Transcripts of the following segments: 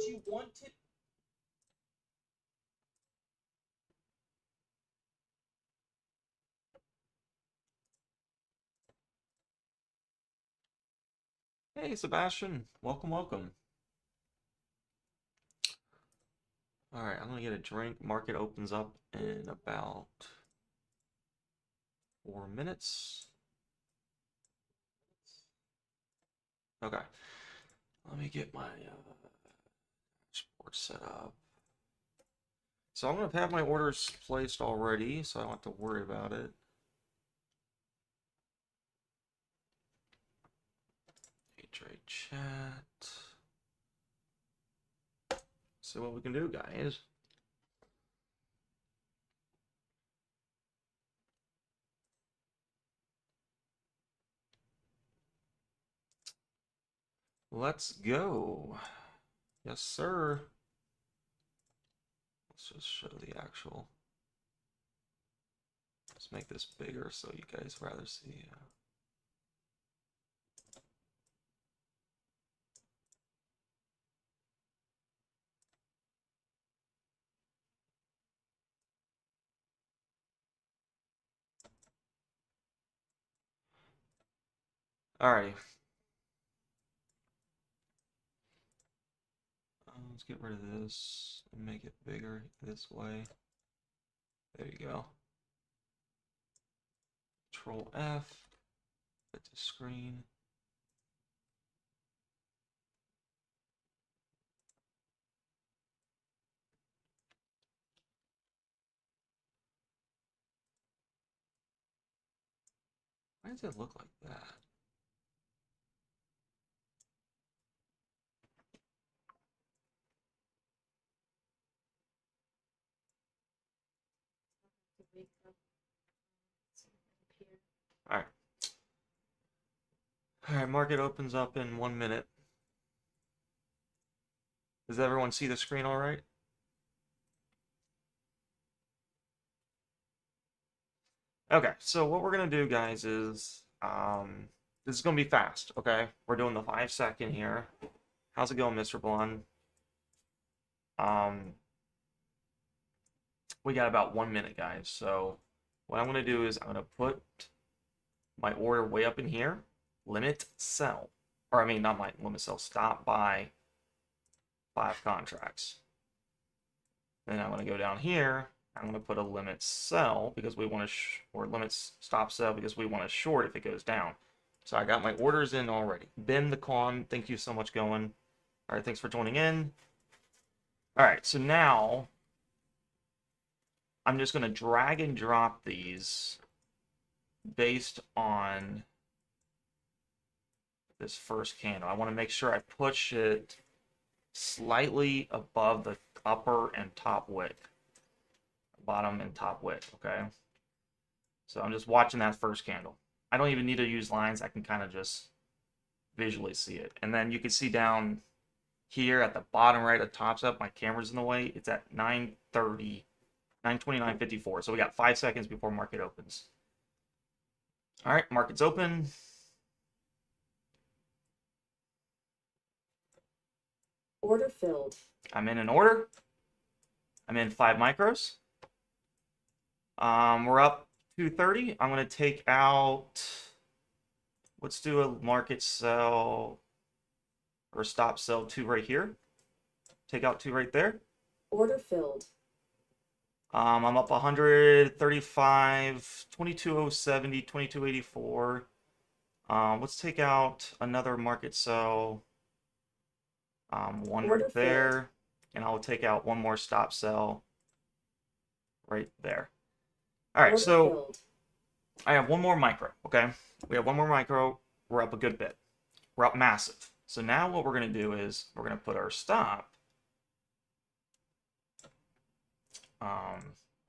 you wanted. Hey, Sebastian. Welcome, welcome. All right, I'm gonna get a drink. Market opens up in about 4 minutes. Okay, let me get my dashboard set up. So I'm gonna have my orders placed already, so I don't have to worry about it. Trade chat. See what we can do, guys. Let's go. Yes, sir. Let's just show the actual. Let's make this bigger so you guys rather see. Alrighty. Let's get rid of this and make it bigger this way. There you go. Control F. Fit to screen. Why does it look like that? Alright. Alright, market opens up in 1 minute. Does everyone see the screen all right? Okay, so what we're gonna do, guys, is this is gonna be fast. Okay, we're doing the 5-second here. How's it going, Mr. Blonde? We got about 1 minute, guys. So what I'm gonna do is I'm gonna put my order way up in here, limit sell, or I mean not my limit sell, stop buy 5 contracts. Then I'm gonna go down here. I'm gonna put a limit sell because we want to, or limit stop sell because we want to short if it goes down. So I got my orders in already. Ben the Con, thank you so much, going. All right, thanks for joining in. All right, so now I'm just gonna drag and drop these based on this first candle. I want to make sure I push it slightly above the upper and top wick, bottom and top wick. Okay, so I'm just watching that first candle. I don't even need to use lines. I can kind of just visually see it. And then you can see down here at the bottom right of Tops Up, my camera's in the way. It's at 9:30, 9:29:54. So we got 5 seconds before market opens. All right, market's open. Order filled. I'm in an order. I'm in 5 micros. We're up 230. I'm going to take out, let's do a market sell or stop sell 2 right here. Take out 2 right there. Order filled. I'm up 135, 22,070, 2284. Let's take out another market sell. 1 Order right there. filled. And I'll take out 1 more stop sell right there. All right, Order so filled. I have 1 more micro, okay? We have 1 more micro. We're up a good bit. We're up massive. So now what we're going to do is we're going to put our stop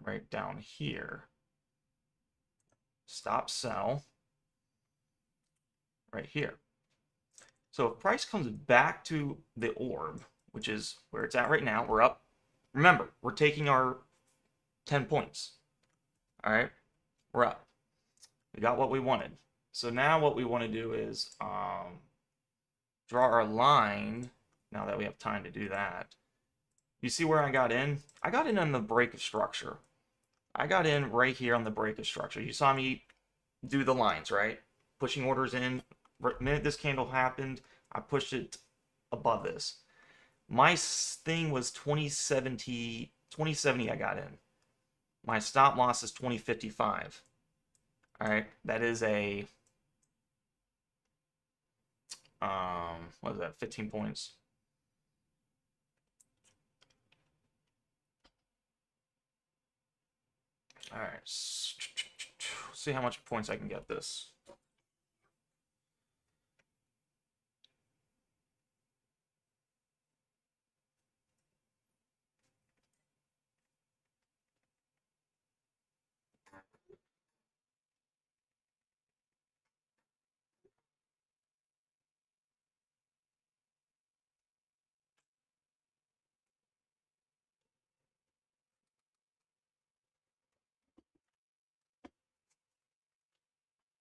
right down here. Stop sell right here. So if price comes back to the orb, which is where it's at right now, we're up. Remember, we're taking our 10 points. All right, we're up. We got what we wanted. So now what we want to do is draw our line now that we have time to do that. You see where I got in? I got in on the break of structure. I got in right here on the break of structure. You saw me do the lines, right? Pushing orders in. The minute this candle happened, I pushed it above this. My thing was 2070 I got in. My stop loss is 2055. All right, that is a what is that? 15 points. All right, see how much points I can get this.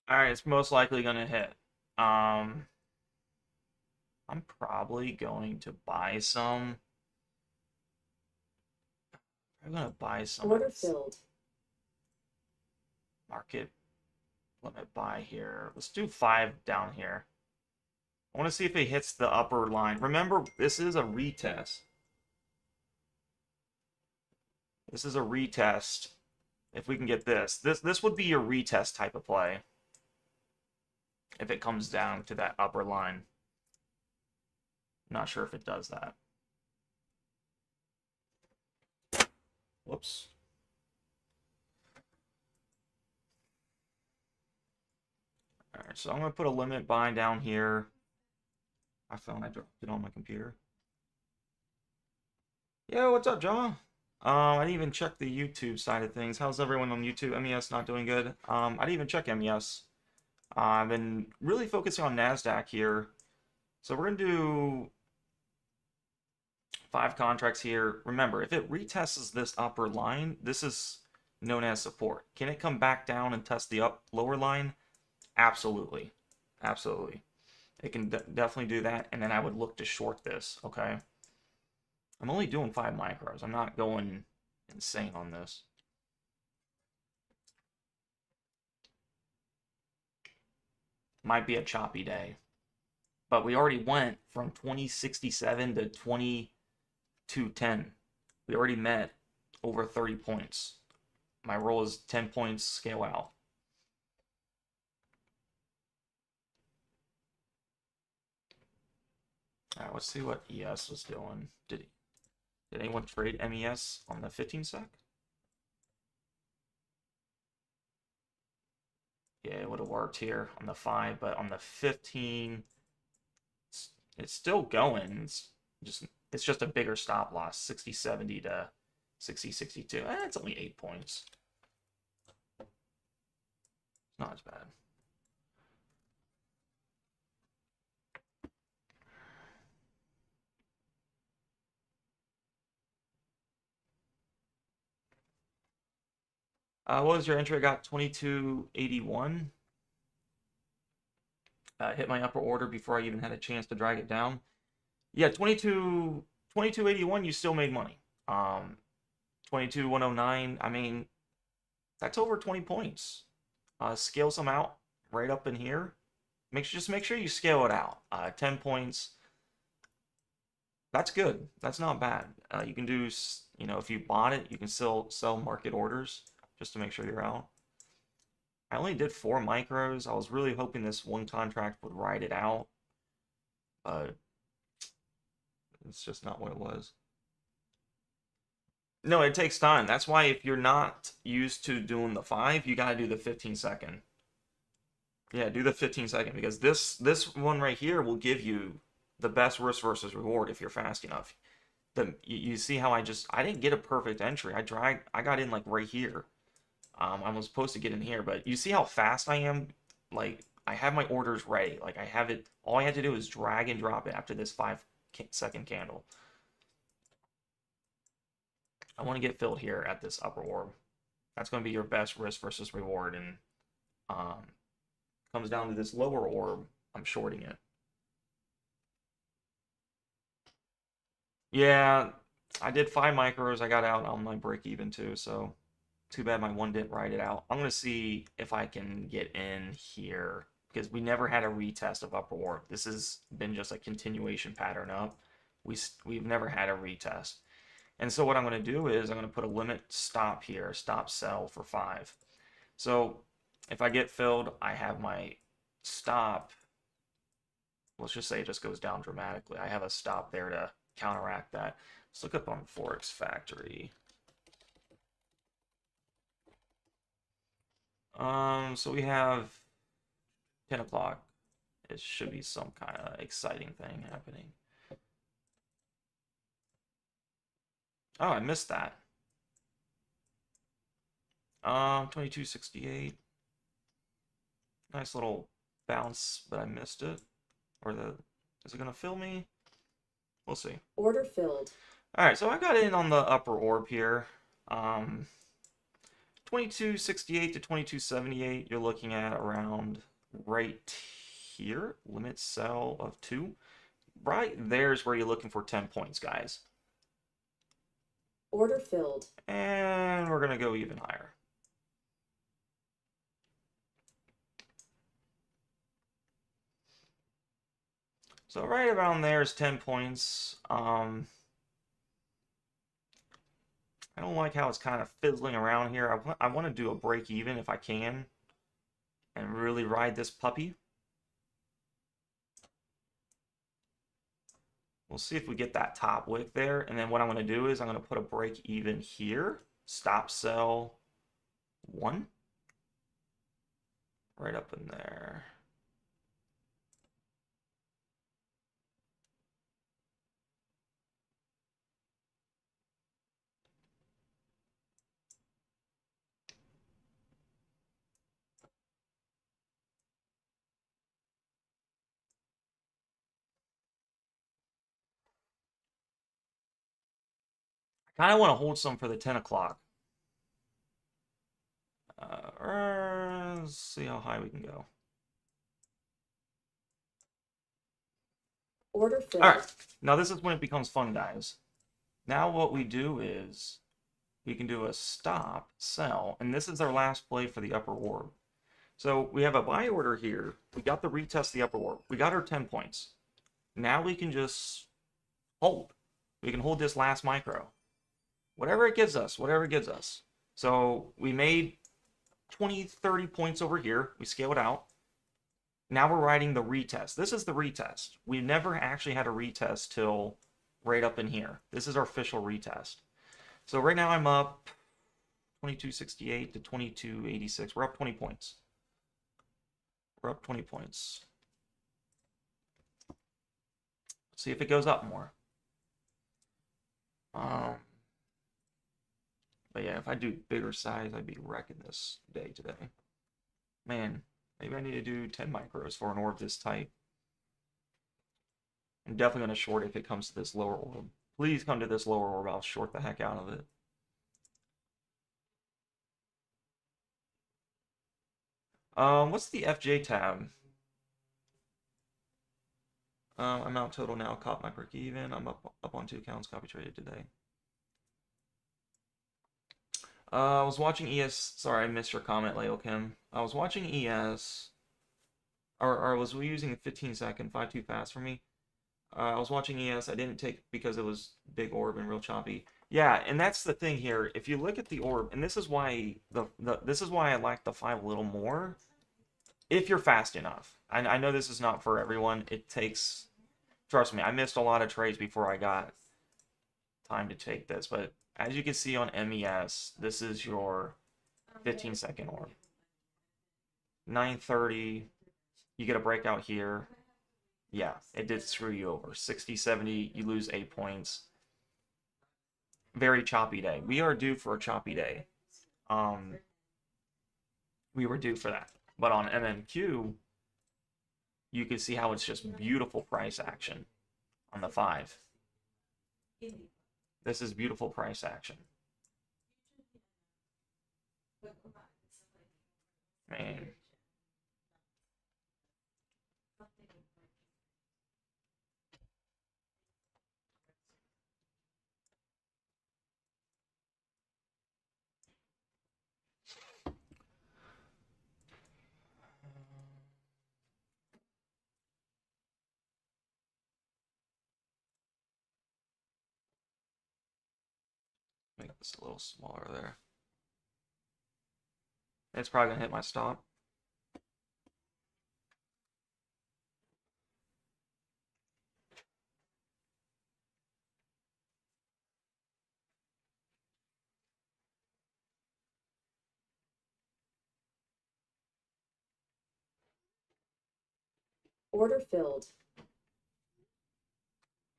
All right, it's most likely gonna hit. I'm probably going to buy some. I'm gonna buy some. Order filled. Market limit buy here. Let's do 5 down here. I want to see if it hits the upper line. Remember, this is a retest. This is a retest. If we can get this. This would be your retest type of play. If it comes down to that upper line. Not sure if it does that. Whoops. Alright, so I'm going to put a limit buy down here. I found I dropped it on my computer. Yo, what's up, John? I didn't even check the YouTube side of things. How's everyone on YouTube? MES not doing good. I didn't even check MES. I've been really focusing on NASDAQ here. So we're going to do 5 contracts here. Remember, if it retests this upper line, this is known as support. Can it come back down and test the lower line? Absolutely. Absolutely. It can definitely do that, and then I would look to short this, okay? I'm only doing 5 micros. I'm not going insane on this. Might be a choppy day. But we already went from 2067 to 2210. We already met over 30 points. My roll is 10 points scale out. All right, let's see what ES was doing. Did anyone trade MES on the 15 sec? Yeah, it would have worked here on the 5, but on the 15, it's still going. It's just a bigger stop loss, 60-70 to 60-62. It's only 8 points. Not as bad. What was your entry? I got 2281. Hit my upper order before I even had a chance to drag it down. Yeah, 2281, you still made money. 22,109, I mean, that's over 20 points. Scale some out right up in here. Just make sure you scale it out. 10 points. That's good. That's not bad. You can do, you know, if you bought it, you can still sell market orders just to make sure you're out. I only did 4 micros. I was really hoping this one contract would ride it out, but it's just not what it was. No, it takes time. That's why if you're not used to doing the 5, you gotta do the 15-second. Yeah, do the 15-second because this one right here will give you the best risk versus reward if you're fast enough. You see how I didn't get a perfect entry. I got in like right here. I was supposed to get in here, but you see how fast I am? Like, I have my orders ready. Like, I have it. All I had to do is drag and drop it after this 5-second candle. I want to get filled here at this upper orb. That's going to be your best risk versus reward. And comes down to this lower orb. I'm shorting it. Yeah, I did 5 micros. I got out on my break even too, so too bad my one didn't ride it out. I'm gonna see if I can get in here because we never had a retest of upper orb. This has been just a continuation pattern up. We've never had a retest. And so what I'm gonna do is I'm gonna put a limit stop here, stop sell for 5. So if I get filled, I have my stop. Let's just say it just goes down dramatically. I have a stop there to counteract that. Let's look up on Forex Factory. So we have 10 o'clock. It should be some kind of exciting thing happening. Oh, I missed that. 2268. Nice little bounce, but I missed it. Or is it gonna fill me? We'll see. Order filled. All right, so I got in on the upper orb here. 2268 to 2278. You're looking at around right here. Limit sell of 2. Right there's where you're looking for 10 points, guys. Order filled. And we're gonna go even higher. So right around there is 10 points. I don't like how it's kind of fizzling around here. I want to do a break even if I can and really ride this puppy. We'll see if we get that top wick there. And then what I'm going to do is I'm going to put a break even here. Stop sell 1. Right up in there. I kind of want to hold some for the 10 o'clock. Let's see how high we can go. Order filled. All right, now this is when it becomes fun, guys. Now what we do is we can do a stop, sell, and this is our last play for the upper orb. So we have a buy order here. We got the retest the upper orb. We got our 10 points. Now we can just hold. We can hold this last micro. Whatever it gives us, whatever it gives us. So we made 20, 30 points over here. We scaled out. Now we're riding the retest. This is the retest. We never actually had a retest till right up in here. This is our official retest. So right now I'm up 2268 to 2286. We're up 20 points. We're up 20 points. Let's see if it goes up more. But yeah, if I do bigger size, I'd be wrecking this day today. Man, maybe I need to do 10 micros for an orb this tight. I'm definitely going to short if it comes to this lower orb. Please come to this lower orb. I'll short the heck out of it. What's the FJ tab? I'm out total now. Caught my break even. I'm up on 2 accounts. Copy traded today. I was watching ES. Sorry, I missed your comment, Leo Kim. I was watching ES. Or was we using a 15-second? 5 too fast for me. I was watching ES. I didn't take because it was big orb and real choppy. Yeah, and that's the thing here. If you look at the orb, and this is why this is why I like the 5 a little more. If you're fast enough, I know this is not for everyone. It takes. Trust me, I missed a lot of trades before I got time to take this, but as you can see on MES, this is your 15-second orb. 930, you get a breakout here. Yeah, it did screw you over. 60, 70, you lose 8 points. Very choppy day. We are due for a choppy day. We were due for that. But on MMQ, you can see how it's just beautiful price action on the 5. This is beautiful price action. Man. this a little smaller there. It's probably gonna hit my stop. Order filled.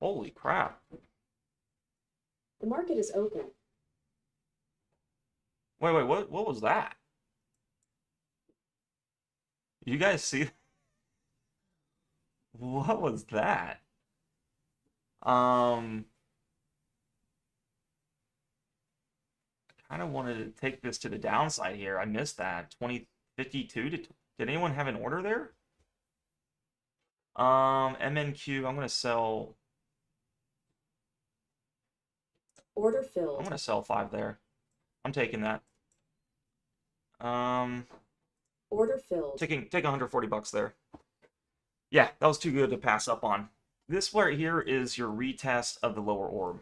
Holy crap. The market is open. Wait, what was that? You guys see? What was that? Um, I kind of wanted to take this to the downside here. I missed that. 2052 to, did anyone have an order there? MNQ, I'm gonna sell. Order I'm filled. gonna sell 5 there. I'm taking that. Order filled. Take 140 bucks there. Yeah, that was too good to pass up on. This right here is your retest of the lower orb.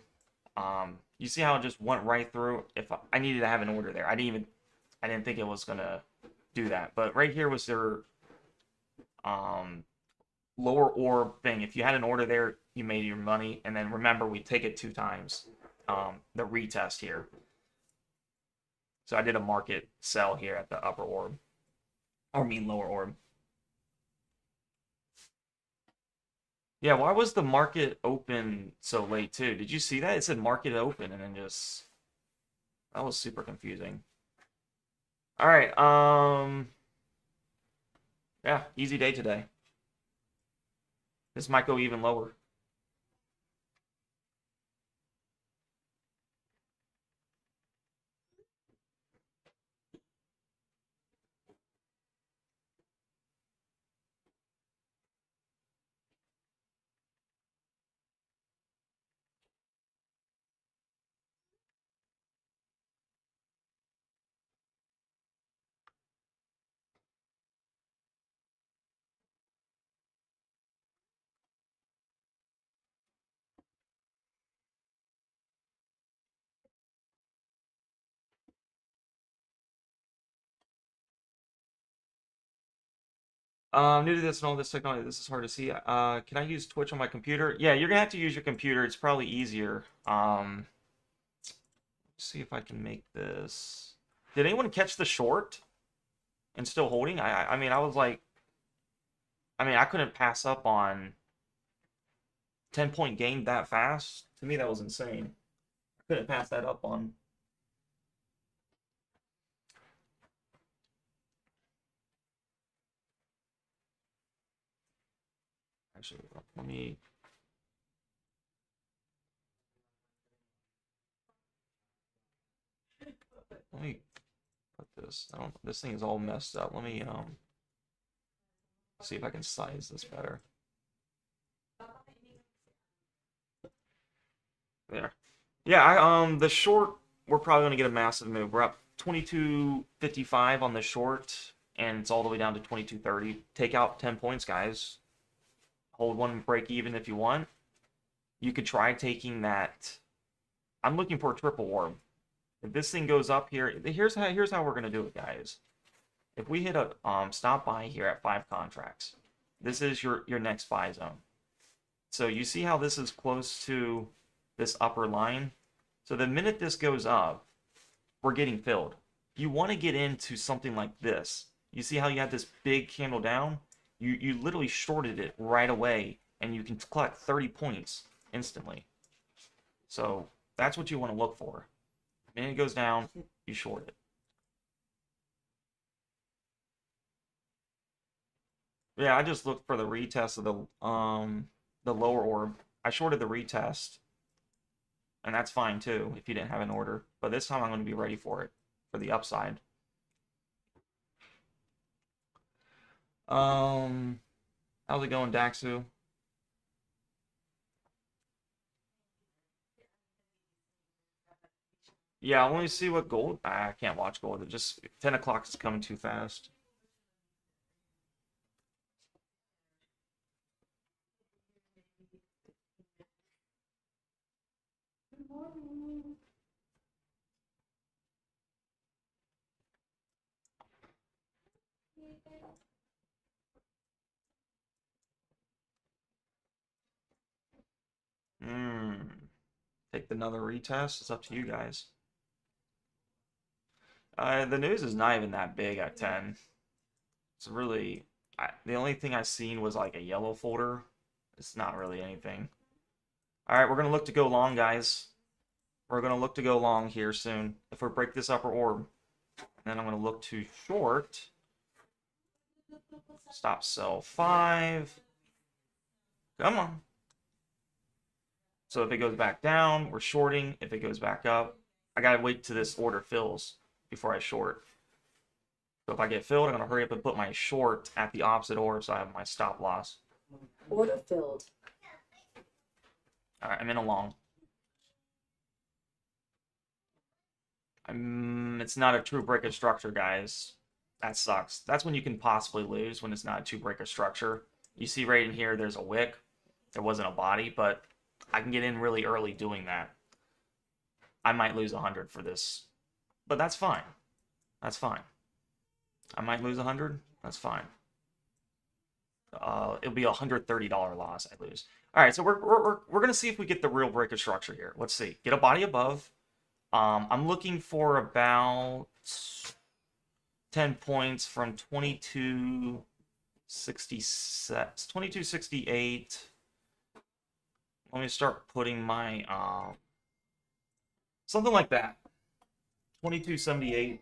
You see how it just went right through? If I needed to have an order there, I didn't think it was gonna do that. But right here was their lower orb thing. If you had an order there, you made your money. And then remember, we take it 2 times. The retest here. So I did a market sell here at the upper orb. Or lower orb. Yeah, why was the market open so late too? Did you see that? It said market open and then just that was super confusing. All right, yeah, easy day today. This might go even lower. New to this and all this technology, this is hard to see. Can I use Twitch on my computer? Yeah, you're gonna have to use your computer. It's probably easier. See if I can make this. Did anyone catch the short and still holding? I mean, I was like, I couldn't pass up on 10-point gain that fast. To me, that was insane. I couldn't pass that up on. Actually, let me put this. I don't. This thing is all messed up. Let me see if I can size this better. There. Yeah, the short, we're probably gonna get a massive move. We're up 22.55 on the short, and it's all the way down to 22.30. Take out 10 points, guys. Hold one break even if you want. You could try taking that. I'm looking for a triple orb. If this thing goes up here, here's how we're gonna do it, guys. If we hit a stop buy here at 5 contracts, this is your next buy zone. So you see how this is close to this upper line? So the minute this goes up, we're getting filled. You want to get into something like this. You see how you had this big candle down? You literally shorted it right away, and you can collect 30 points instantly. So that's what you want to look for. The minute it goes down, you short it. Yeah, I just looked for the retest of the lower orb. I shorted the retest, and that's fine too if you didn't have an order. But this time I'm going to be ready for it for the upside. How's it going, Daxu? Yeah, I want to see what gold. I can't watch gold. It just 10 o'clock is coming too fast. take another retest. It's up to you guys. The news is not even that big at 10. It's really, the only thing I've seen was like a yellow folder. It's not really anything. All right, we're going to look to go long, guys. We're going to look to go long here soon. If we break this upper orb, then I'm going to look to short. Stop sell 5. Come on. So if it goes back down, we're shorting. If it goes back up, I got to wait till this order fills before I short. So if I get filled, I'm going to hurry up and put my short at the opposite order so I have my stop loss. Order filled. All right, I'm in a long. It's not a true break of structure, guys. That sucks. That's when you can possibly lose, when it's not a true break of structure. You see right in here, there's a wick. There wasn't a body, but I can get in really early doing that. I might lose 100 for this, but that's fine. That's fine. I might lose 100. That's fine. It'll be a $130 loss I lose. All right, so we're gonna see if we get the real break of structure here. Let's see. Get a body above. I'm looking for about 10 points from 2268. Let me start putting my something like that. 2278.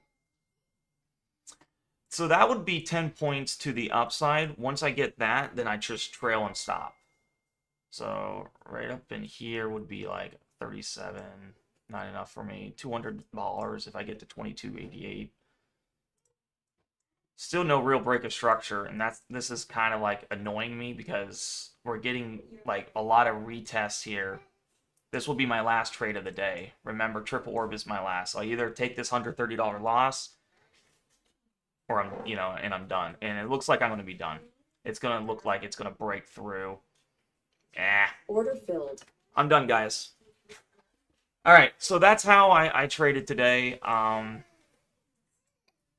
So that would be 10 points to the upside. Once I get that, then I just trail and stop. So right up in here would be like 37. Not enough for me. $200 if I get to 2288. Still no real break of structure, and this is kind of like annoying me because we're getting like a lot of retests here. This will be my last trade of the day. Remember, triple orb is my last. I'll either take this $130 loss, or I'm done. And it looks like I'm going to be done. It's going to look like it's going to break through. Order filled. I'm done, guys. All right, so that's how I traded today.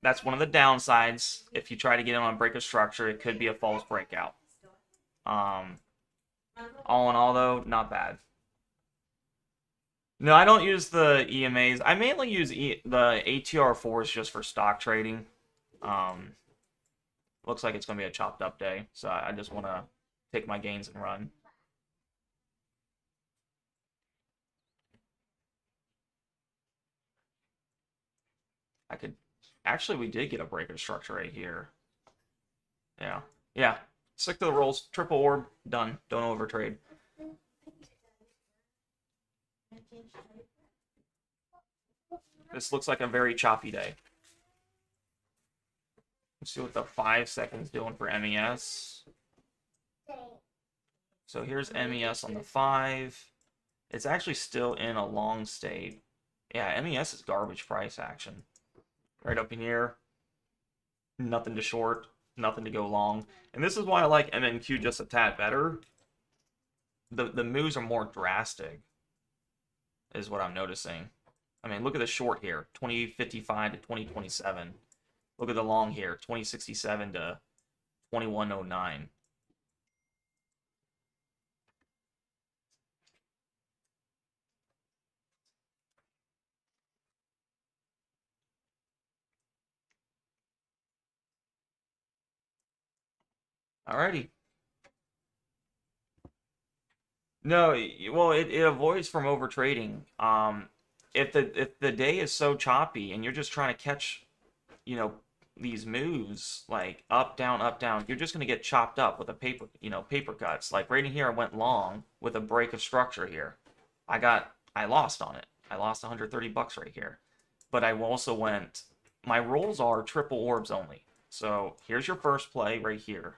That's one of the downsides. If you try to get in on break of structure, it could be a false breakout. All in all, though, not bad. No, I don't use the EMAs. I mainly use the ATR4s just for stock trading. Looks like it's going to be a chopped up day, so I just want to take my gains and run. Actually, we did get a break of structure right here. Yeah. Stick to the rolls. Triple orb, done. Don't overtrade. This looks like a very choppy day. Let's see what the 5 seconds doing for MES. So here's MES on the 5. It's actually still in a long state. Yeah, MES is garbage price action. Right up in here. Nothing to short. Nothing to go long. And this is why I like MNQ just a tad better. The moves are more drastic, is what I'm noticing. I mean, look at the short here. 2055 to 2027. Look at the long here. 2067 to 2109. Alrighty. No, well, it avoids from overtrading. If the day is so choppy and you're just trying to catch, these moves like up down, you're just gonna get chopped up with a paper cuts. Like right in here, I went long with a break of structure here. I lost on it. I lost 130 bucks right here. But I also went. My rolls are triple orbs only. So here's your first play right here.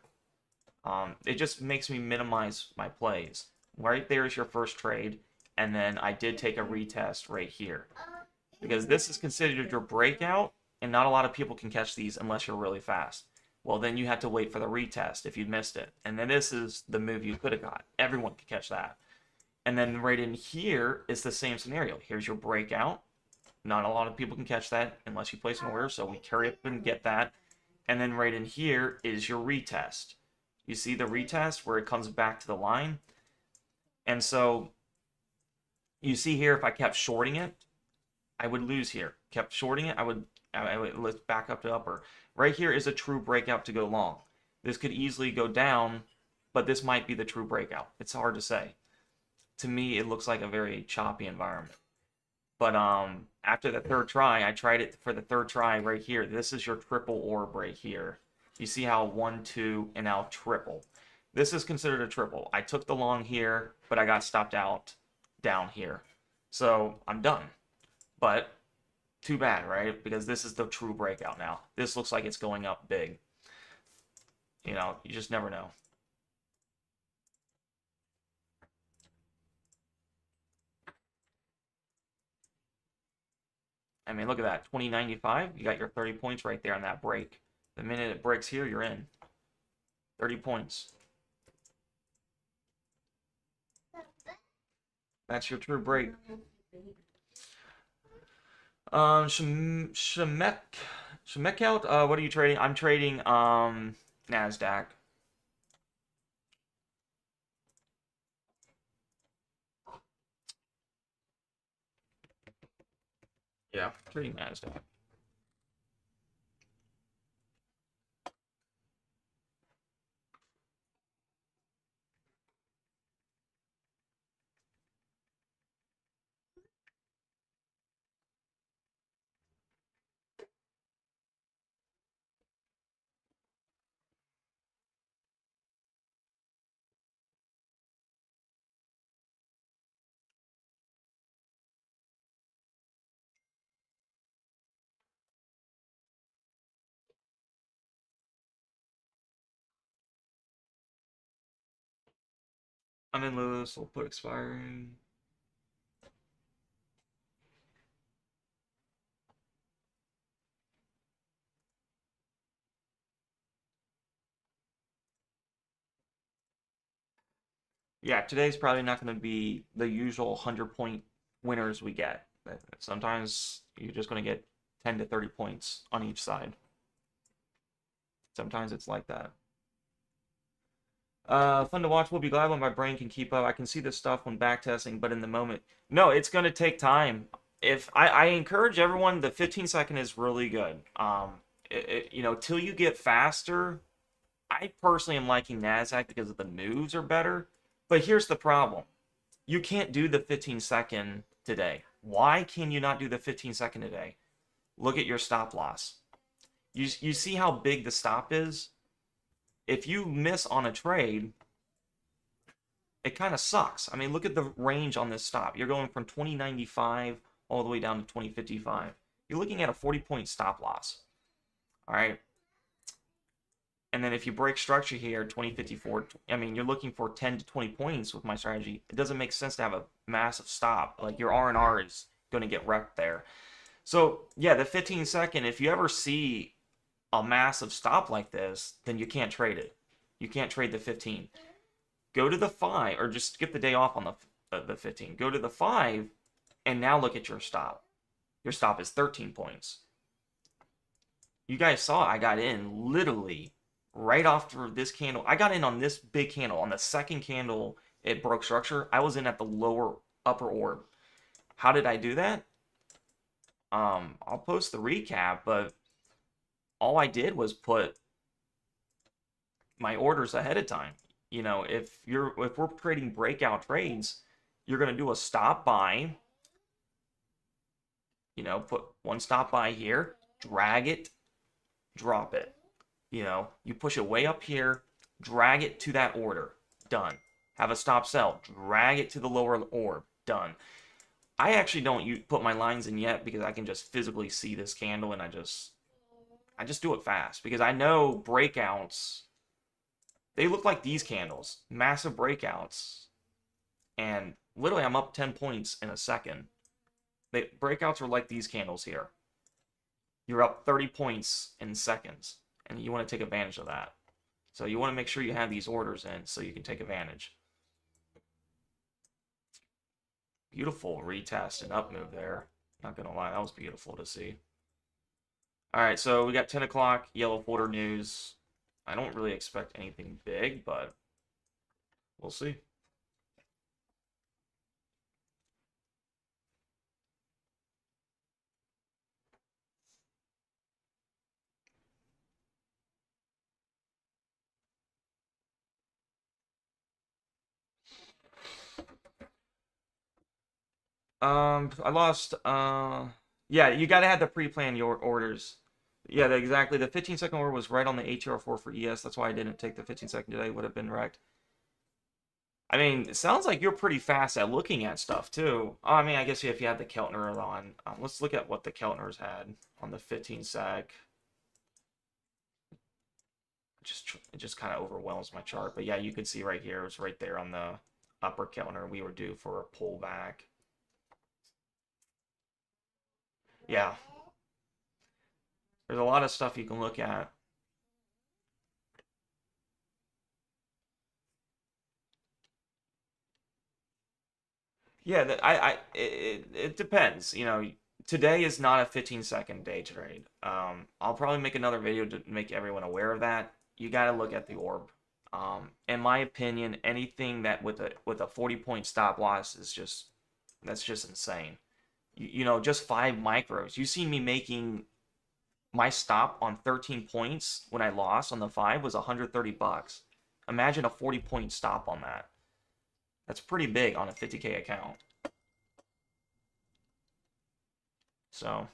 It just makes me minimize my plays. Right there is your first trade, and then I did take a retest right here. Because this is considered your breakout, and not a lot of people can catch these unless you're really fast. Well, then you have to wait for the retest if you missed it. And then this is the move you could have got. Everyone could catch that. And then right in here is the same scenario. Here's your breakout. Not a lot of people can catch that unless you place an order, so we carry up and get that. And then right in here is your retest. You see the retest where it comes back to the line? And so You see here, if I kept shorting it, I would lose here. Kept shorting it, let's back up to upper. Right here is a true breakout to go long. This could easily go down, but this might be the true breakout. It's hard to say. To me, it looks like a very choppy environment. But after the third try, I tried it for the third try right here. This is your triple orb right here. You see how 1, 2, and now triple. This is considered a triple. I took the long here, but I got stopped out down here. So I'm done. But too bad, right? Because this is the true breakout now. This looks like it's going up big. You know, you just never know. I mean, look at that. 2095, you got your 30 points right there on that break. The minute it breaks here, you're in. 30 points. That's your true break. Shemek out. What are you trading? I'm trading Nasdaq. Yeah, trading Nasdaq. I'm in Lewis. We'll put expiring. Yeah, today's probably not going to be the usual 100-point winners we get. Sometimes you're just going to get 10 to 30 points on each side. Sometimes it's like that. Fun to watch. We'll be glad when my brain can keep up. I can see this stuff when backtesting, but in the moment, no, it's going to take time. If I encourage everyone, the 15-second is really good. You know, till you get faster. I personally am liking Nasdaq because the moves are better. But here's the problem: you can't do the 15-second today. Why can you not do the 15-second today? Look at your stop loss. You see how big the stop is? If you miss on a trade, it kind of sucks. I mean, look at the range on this stop. You're going from 2095 all the way down to 2055. You're looking at a 40-point stop loss. All right. And then if you break structure here, 2054, I mean, you're looking for 10 to 20 points with my strategy. It doesn't make sense to have a massive stop. Like your R&R is going to get wrecked there. So, yeah, the 15-second, if you ever see a massive stop like this, then you can't trade it. You can't trade the 15. Go to the 5, or just skip the day off on the 15. Go to the 5, and now look at your stop. Your stop is 13 points. You guys saw I got in literally right after this candle. I got in on this big candle. On the second candle, it broke structure. I was in at the upper orb. How did I do that? I'll post the recap, but all I did was put my orders ahead of time. You know, if we're trading breakout trades, you're gonna do a stop buy. You know, put one stop buy here, drag it, drop it. You know, you push it way up here, drag it to that order, done. Have a stop sell, drag it to the lower orb, done. I actually don't put my lines in yet because I can just physically see this candle, and I just do it fast because I know breakouts, they look like these candles, massive breakouts, and literally I'm up 10 points in a second. Breakouts are like these candles here. You're up 30 points in seconds, and you want to take advantage of that. So you want to make sure you have these orders in so you can take advantage. Beautiful retest and up move there. Not gonna lie, that was beautiful to see. All right, so we got 10 o'clock, yellow folder news. I don't really expect anything big, but we'll see. I lost. Yeah, you gotta have to pre-plan your orders. Yeah, exactly. The 15-second order was right on the ATR4 for ES. That's why I didn't take the 15-second today. Would have been wrecked. I mean, it sounds like you're pretty fast at looking at stuff too. Oh, I mean, I guess if you had the Keltner on, let's look at what the Keltners had on the 15-sec. It just kind of overwhelms my chart. But yeah, you can see right here, it was right there on the upper Keltner. We were due for a pullback. Yeah. There's a lot of stuff you can look at. Yeah, it depends. You know, today is not a 15-second day trade. I'll probably make another video to make everyone aware of that. You got to look at the orb. In my opinion, anything that with a 40-point stop loss is that's just insane. You know, just 5 micros. You see me making my stop on 13 points when I lost on the 5 was $130. Imagine a 40-point stop on that. That's pretty big on a 50K account. So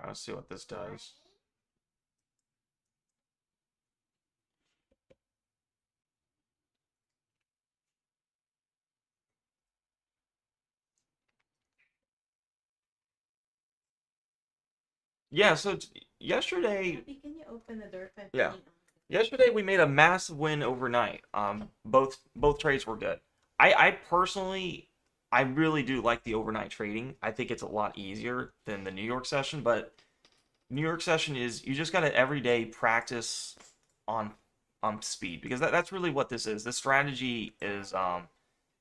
let's see what this does. Yeah, so yesterday, Can you open the door? yeah. Yesterday we made a massive win overnight. Both trades were good. I personally, I really do like the overnight trading. I think it's a lot easier than the New York session, but New York session is you just gotta every day practice on speed because that's really what this is. This strategy is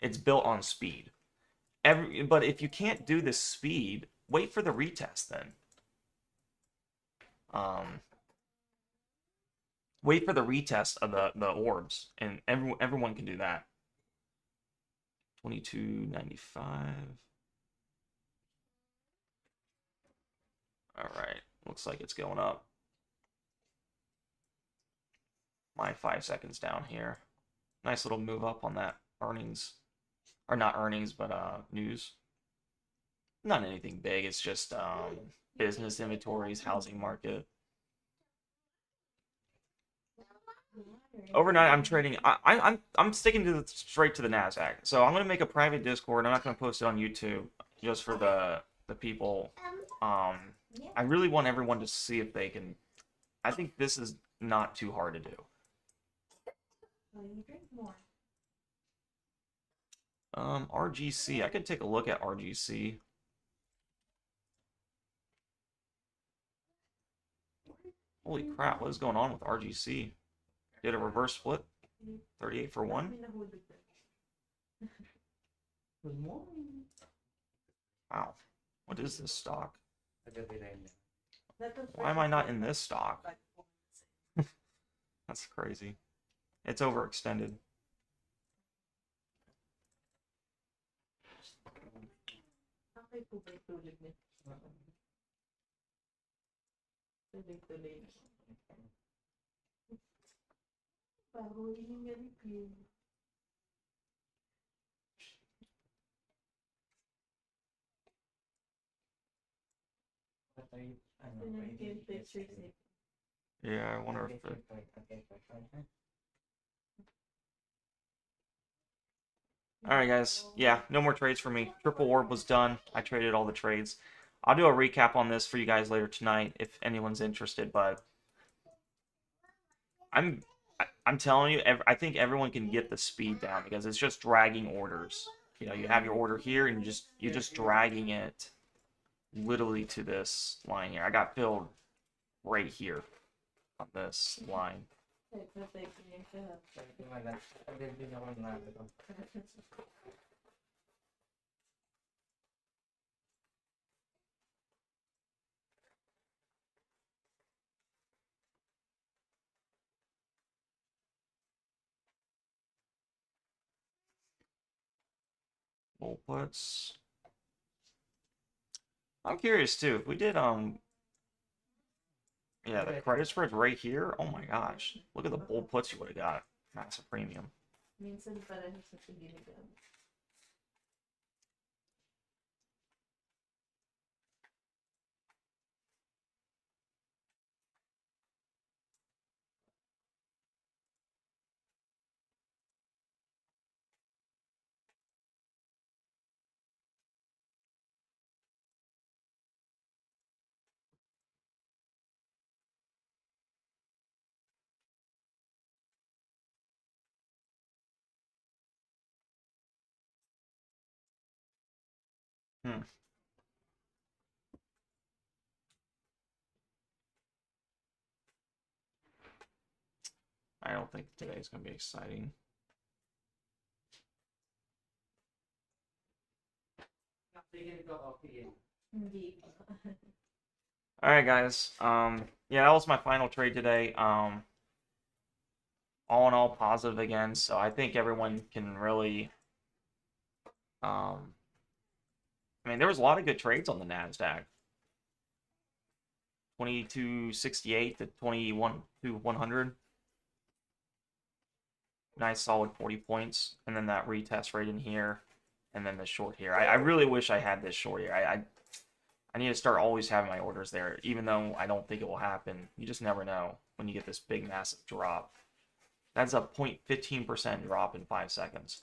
it's built on speed. But if you can't do this speed, wait for the retest then. Um, Wait for the retest of the orbs, and everyone can do that. 22.95. All right, looks like it's going up. My 5 seconds down here. Nice little move up on that earnings, or not earnings, but news. Not anything big. It's just business inventories, housing market. Overnight, I'm trading. I'm sticking to straight to the Nasdaq. So I'm gonna make a private Discord. I'm not gonna post it on YouTube just for the people. I really want everyone to see if they can. I think this is not too hard to do. RGC. I could take a look at RGC. Holy crap! What is going on with RGC? Did a reverse split? 38 for 1? Wow. What is this stock? Why am I not in this stock? That's crazy. It's overextended. Yeah, I wonder if the... Alright guys, yeah, no more trades for me. Triple orb was done. I traded all the trades. I'll do a recap on this for you guys later tonight if anyone's interested, but I'm telling you, I think everyone can get the speed down because it's just dragging orders. You know, you have your order here and you're just dragging it literally to this line here. I got filled right here on this line. Bull puts. I'm curious too. If we did yeah, the credit spread right here. Oh my gosh. Look at the bull puts you would have got. Massive premium. Hmm. I don't think today's gonna be exciting. All right, guys. Yeah, that was my final trade today. All in all, positive again. So I think everyone can really. I mean, there was a lot of good trades on the Nasdaq. 2268 to 21 to 100. Nice solid 40 points, and then that retest right in here, and then the short here. I really wish I had this short here. I need to start always having my orders there, even though I don't think it will happen. You just never know when you get this big, massive drop. That's a 0.15% drop in 5 seconds.